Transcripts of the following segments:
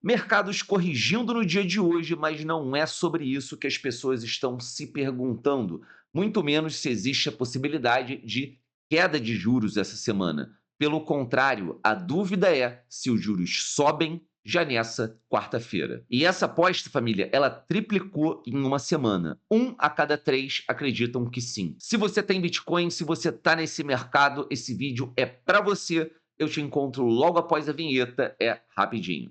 Mercados corrigindo no dia de hoje, mas não é sobre isso que as pessoas estão se perguntando, muito menos se existe a possibilidade de queda de juros essa semana. Pelo contrário, a dúvida é se os juros sobem já nessa quarta-feira. E essa aposta, família, ela triplicou em uma semana. Um a cada três acreditam que sim. Se você tem Bitcoin, se você está nesse mercado, esse vídeo é para você. Eu te encontro logo após a vinheta, é rapidinho.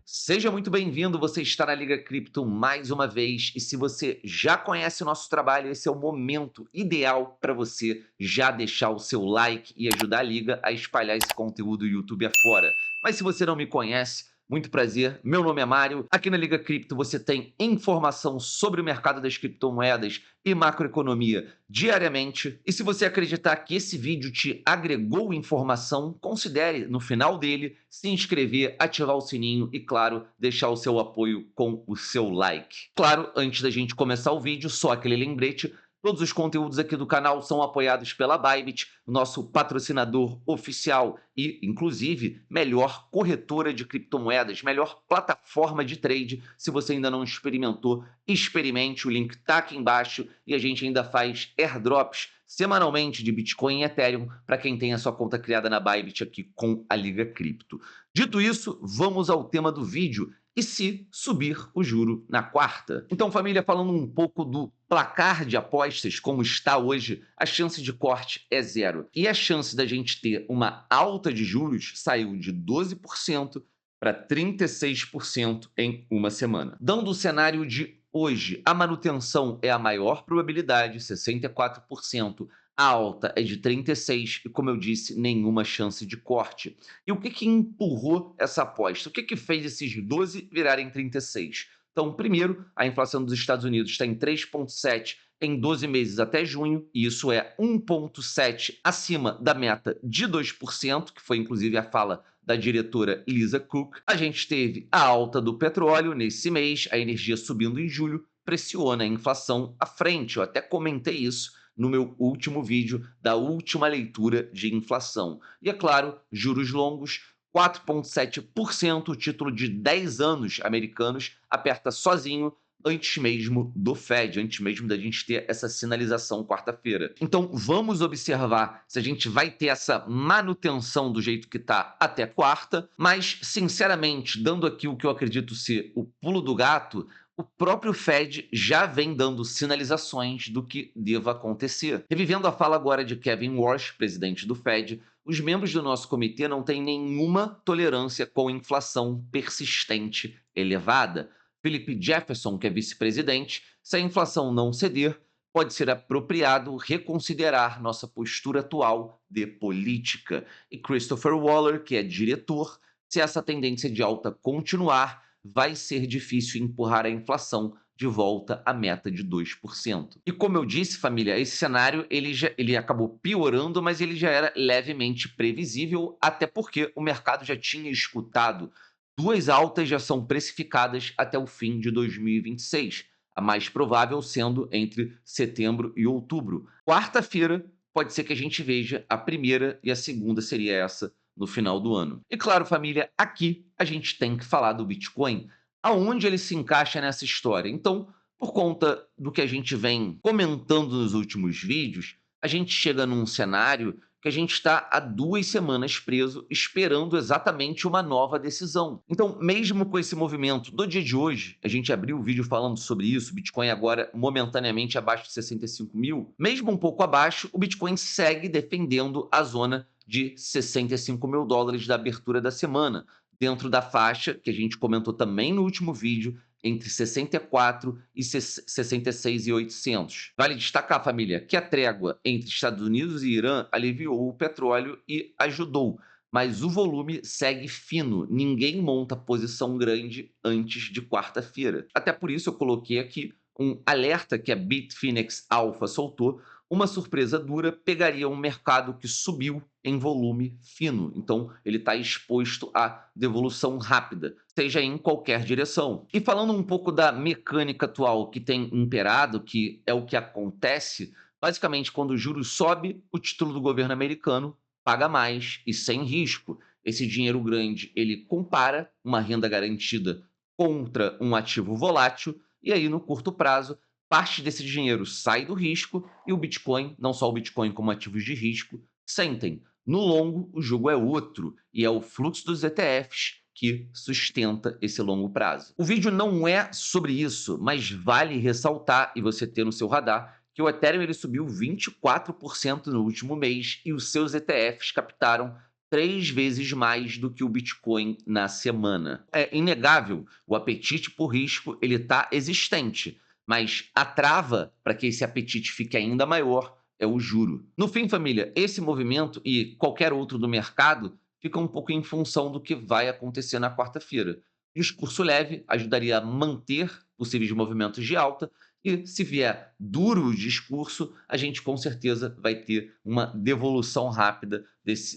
Seja muito bem-vindo, você está na Liga Cripto mais uma vez, e se você já conhece o nosso trabalho, esse é o momento ideal para você já deixar o seu like e ajudar a Liga a espalhar esse conteúdo do YouTube afora. Mas se você não me conhece, muito prazer, meu nome é Mário. Aqui na Liga Cripto você tem informação sobre o mercado das criptomoedas e macroeconomia diariamente. E se você acreditar que esse vídeo te agregou informação, considere no final dele se inscrever, ativar o sininho e, claro, deixar o seu apoio com o seu like. Claro, antes da gente começar o vídeo, só aquele lembrete. Todos os conteúdos aqui do canal são apoiados pela Bybit, nosso patrocinador oficial e, inclusive, melhor corretora de criptomoedas, melhor plataforma de trade. Se você ainda não experimentou, experimente, o link está aqui embaixo, e a gente ainda faz airdrops semanalmente de Bitcoin e Ethereum para quem tem a sua conta criada na Bybit aqui com a Liga Cripto. Dito isso, vamos ao tema do vídeo. E se subir o juro na quarta? Então, família, falando um pouco do placar de apostas, como está hoje, a chance de corte é zero. E a chance da gente ter uma alta de juros saiu de 12% para 36% em uma semana. Dando o cenário de hoje, a manutenção é a maior probabilidade, 64%. A alta é de 36% e, como eu disse, nenhuma chance de corte. E o que empurrou essa aposta? O que fez esses 12 virarem 36? Então, primeiro, a inflação dos Estados Unidos está em 3,7 em 12 meses até junho, e isso é 1,7 acima da meta de 2%, que foi inclusive a fala da diretora Lisa Cook. A gente teve a alta do petróleo nesse mês, a energia subindo em julho, pressiona a inflação à frente. Eu até comentei isso no meu último vídeo da última leitura de inflação. E é claro, juros longos, 4,7%, o título de 10 anos americanos aperta sozinho antes mesmo do Fed, antes mesmo da gente ter essa sinalização quarta-feira. Então vamos observar se a gente vai ter essa manutenção do jeito que está até quarta, mas sinceramente, dando aqui o que eu acredito ser o pulo do gato, o próprio Fed já vem dando sinalizações do que deva acontecer. Revivendo a fala agora de Kevin Warsh, presidente do Fed, os membros do nosso comitê não têm nenhuma tolerância com inflação persistente elevada. Philip Jefferson, que é vice-presidente, se a inflação não ceder, pode ser apropriado reconsiderar nossa postura atual de política. E Christopher Waller, que é diretor, se essa tendência de alta continuar, vai ser difícil empurrar a inflação de volta à meta de 2%. E como eu disse, família, esse cenário ele acabou piorando, mas ele já era levemente previsível, até porque o mercado já tinha escutado. Duas altas já são precificadas até o fim de 2026, a mais provável sendo entre setembro e outubro. Quarta-feira, pode ser que a gente veja a primeira, e a segunda seria essa no final do ano. E claro, família, aqui a gente tem que falar do Bitcoin, aonde ele se encaixa nessa história. Então, por conta do que a gente vem comentando nos últimos vídeos, a gente chega num cenário que a gente está há 2 semanas preso, esperando exatamente uma nova decisão. Então, mesmo com esse movimento do dia de hoje, a gente abriu o vídeo falando sobre isso, Bitcoin agora momentaneamente abaixo de 65 mil, mesmo um pouco abaixo, o Bitcoin segue defendendo a zona de 65 mil dólares da abertura da semana, dentro da faixa que a gente comentou também no último vídeo, entre 64 e 66.800. Vale destacar, família, que a trégua entre Estados Unidos e Irã aliviou o petróleo e ajudou, mas o volume segue fino, ninguém monta posição grande antes de quarta-feira. Até por isso eu coloquei aqui um alerta que a Bitfinex Alpha soltou. Uma surpresa dura pegaria um mercado que subiu em volume fino, então ele está exposto à devolução rápida, seja em qualquer direção. E falando um pouco da mecânica atual que tem imperado, que é o que acontece, basicamente quando o juro sobe, o título do governo americano paga mais e sem risco. Esse dinheiro grande, ele compara uma renda garantida contra um ativo volátil, e aí no curto prazo, parte desse dinheiro sai do risco e o Bitcoin, não só o Bitcoin como ativos de risco, sentem. No longo, o jogo é outro, e é o fluxo dos ETFs que sustenta esse longo prazo. O vídeo não é sobre isso, mas vale ressaltar e você ter no seu radar que o Ethereum ele subiu 24% no último mês e os seus ETFs captaram 3 vezes mais do que o Bitcoin na semana. É inegável, o apetite por risco ele está existente, mas a trava para que esse apetite fique ainda maior é o juro. No fim, família, esse movimento e qualquer outro do mercado fica um pouco em função do que vai acontecer na quarta-feira. Discurso leve ajudaria a manter possíveis movimentos de alta e, se vier duro o discurso, a gente com certeza vai ter uma devolução rápida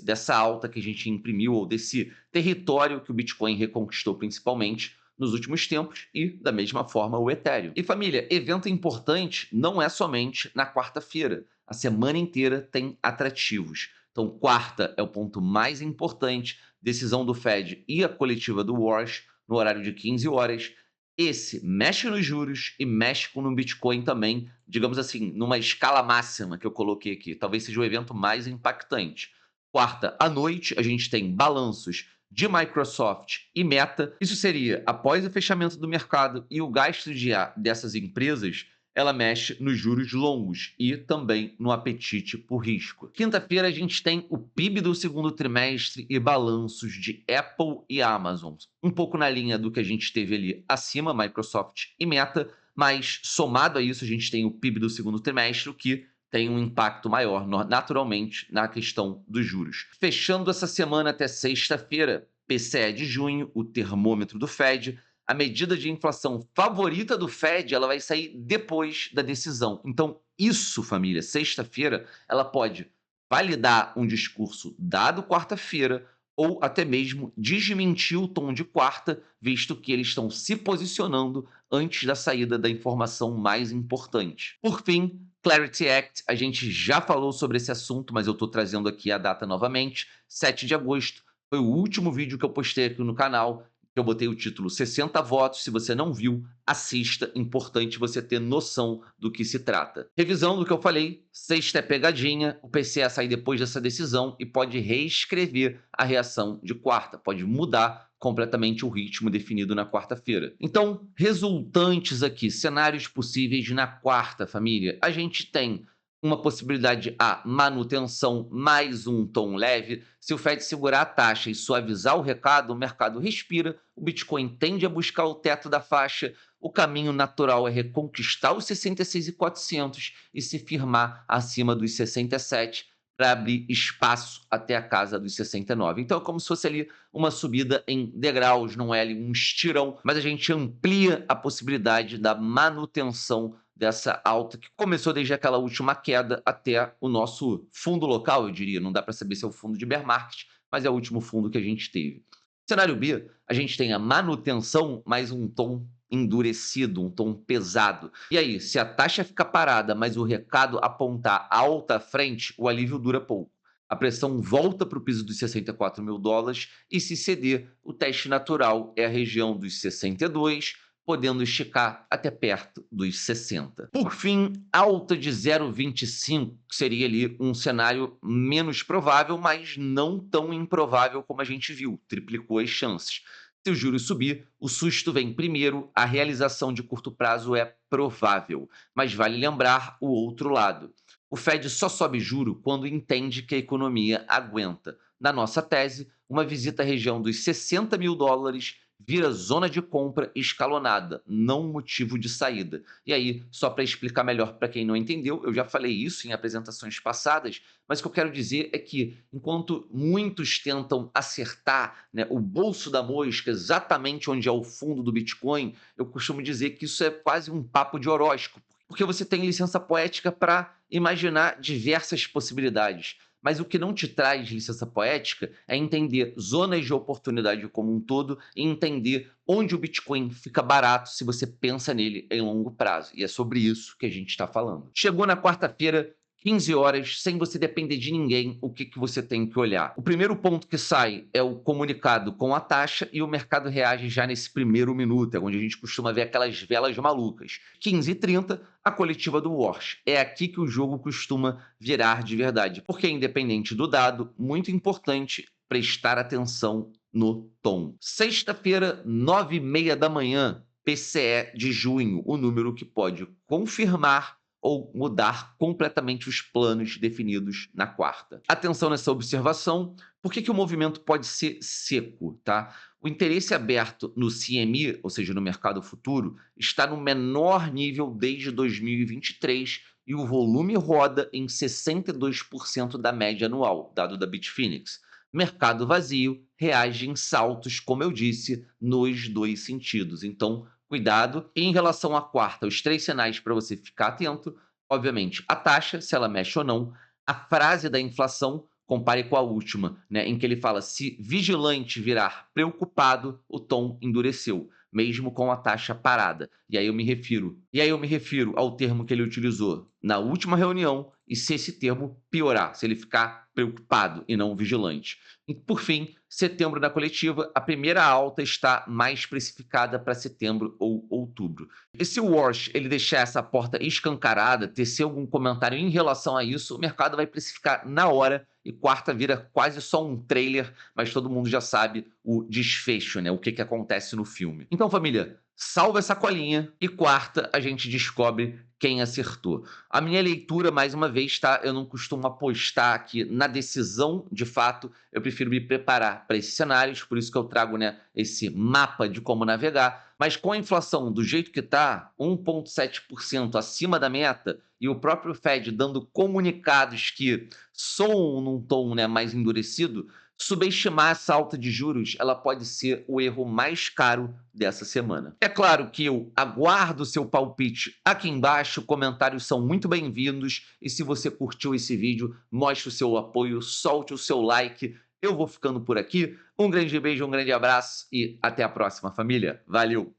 dessa alta que a gente imprimiu, ou desse território que o Bitcoin reconquistou principalmente nos últimos tempos, e da mesma forma o Ethereum. E família, evento importante não é somente na quarta-feira. A semana inteira tem atrativos. Então, quarta é o ponto mais importante, decisão do Fed e a coletiva do Warsh, no horário de 15 horas. Esse mexe nos juros e mexe com o Bitcoin também, digamos assim, numa escala máxima que eu coloquei aqui. Talvez seja o evento mais impactante. Quarta à noite, a gente tem balanços de Microsoft e Meta. Isso seria após o fechamento do mercado e o gasto dessas empresas, ela mexe nos juros longos e também no apetite por risco. Quinta-feira a gente tem o PIB do segundo trimestre e balanços de Apple e Amazon. Um pouco na linha do que a gente teve ali acima, Microsoft e Meta, mas somado a isso a gente tem o PIB do segundo trimestre, o que tem um impacto maior, naturalmente, na questão dos juros. Fechando essa semana até sexta-feira, PCE de junho, o termômetro do Fed. A medida de inflação favorita do Fed, ela vai sair depois da decisão. Então, isso, família, sexta-feira, ela pode validar um discurso dado quarta-feira ou até mesmo desmentir o tom de quarta, visto que eles estão se posicionando antes da saída da informação mais importante. Por fim, Clarity Act, a gente já falou sobre esse assunto, mas eu estou trazendo aqui a data novamente, 7 de agosto, foi o último vídeo que eu postei aqui no canal, que eu botei o título 60 votos. Se você não viu, assista. Importante você ter noção do que se trata. Revisão do que eu falei, sexta é pegadinha, o PCE sai depois dessa decisão e pode reescrever a reação de quarta, pode mudar completamente o ritmo definido na quarta-feira. Então, resultantes aqui, cenários possíveis na quarta, família. A gente tem uma possibilidade A, manutenção mais um tom leve. Se o Fed segurar a taxa e suavizar o recado, o mercado respira, o Bitcoin tende a buscar o teto da faixa, o caminho natural é reconquistar os 66.400 e se firmar acima dos 67 para abrir espaço até a casa dos 69. Então é como se fosse ali uma subida em degraus, não é ali um estirão, mas a gente amplia a possibilidade da manutenção dessa alta que começou desde aquela última queda até o nosso fundo local, eu diria. Não dá para saber se é o fundo de bear market, mas é o último fundo que a gente teve. Cenário B, a gente tem a manutenção, mais um tom endurecido, um tom pesado. E aí, se a taxa ficar parada, mas o recado apontar alta à frente, o alívio dura pouco. A pressão volta para o piso dos 64 mil dólares e, se ceder, o teste natural é a região dos 62, podendo esticar até perto dos 60. Por fim, alta de 0,25 seria ali um cenário menos provável, mas não tão improvável como a gente viu, triplicou as chances. Se o juros subir, o susto vem primeiro, a realização de curto prazo é provável, mas vale lembrar o outro lado. O Fed só sobe juro quando entende que a economia aguenta. Na nossa tese, uma visita à região dos 60 mil dólares vira zona de compra escalonada, não motivo de saída. E aí, só para explicar melhor para quem não entendeu, eu já falei isso em apresentações passadas, mas o que eu quero dizer é que, enquanto muitos tentam acertar, né, o bolso da mosca, exatamente onde é o fundo do Bitcoin, eu costumo dizer que isso é quase um papo de horóscopo, porque você tem licença poética para imaginar diversas possibilidades. Mas o que não te traz licença poética é entender zonas de oportunidade como um todo e entender onde o Bitcoin fica barato se você pensa nele em longo prazo. E é sobre isso que a gente está falando. Chegou na quarta-feira, 15 horas, sem você depender de ninguém, o que você tem que olhar? O primeiro ponto que sai é o comunicado com a taxa e o mercado reage já nesse primeiro minuto, é onde a gente costuma ver aquelas velas malucas. 15h30, a coletiva do Wars. É aqui que o jogo costuma virar de verdade, porque independente do dado, muito importante prestar atenção no tom. Sexta-feira, 9h30 da manhã, PCE de junho, o número que pode confirmar ou mudar completamente os planos definidos na quarta. Atenção nessa observação, por que o movimento pode ser seco, tá? O interesse aberto no CME, ou seja, no mercado futuro, está no menor nível desde 2023 e o volume roda em 62% da média anual, dado da Bitfinex. Mercado vazio reage em saltos, como eu disse, nos dois sentidos. Então, cuidado. E em relação à quarta, os 3 sinais para você ficar atento, obviamente, a taxa, se ela mexe ou não, a frase da inflação, compare com a última, né, em que ele fala: se vigilante virar preocupado, o tom endureceu, mesmo com a taxa parada. E aí eu me refiro ao termo que ele utilizou na última reunião e se esse termo piorar, se ele ficar preocupado e não vigilante. E, por fim, setembro na coletiva, a primeira alta está mais precificada para setembro ou outubro. E se o Walsh ele deixar essa porta escancarada, tecer algum comentário em relação a isso, o mercado vai precificar na hora e quarta vira quase só um trailer, mas todo mundo já sabe o desfecho, né? O que acontece no filme. Então, família, salva essa colinha e quarta a gente descobre quem acertou. A minha leitura, mais uma vez, tá? Eu não costumo apostar aqui na decisão de fato, eu prefiro me preparar para esses cenários, por isso que eu trago, né, esse mapa de como navegar. Mas com a inflação do jeito que está, 1,7% acima da meta, e o próprio Fed dando comunicados que soam num tom, né, mais endurecido, subestimar essa alta de juros, ela pode ser o erro mais caro dessa semana. É claro que eu aguardo o seu palpite aqui embaixo, comentários são muito bem-vindos, e se você curtiu esse vídeo, mostre o seu apoio, solte o seu like. Eu vou ficando por aqui, um grande beijo, um grande abraço e até a próxima, família. Valeu!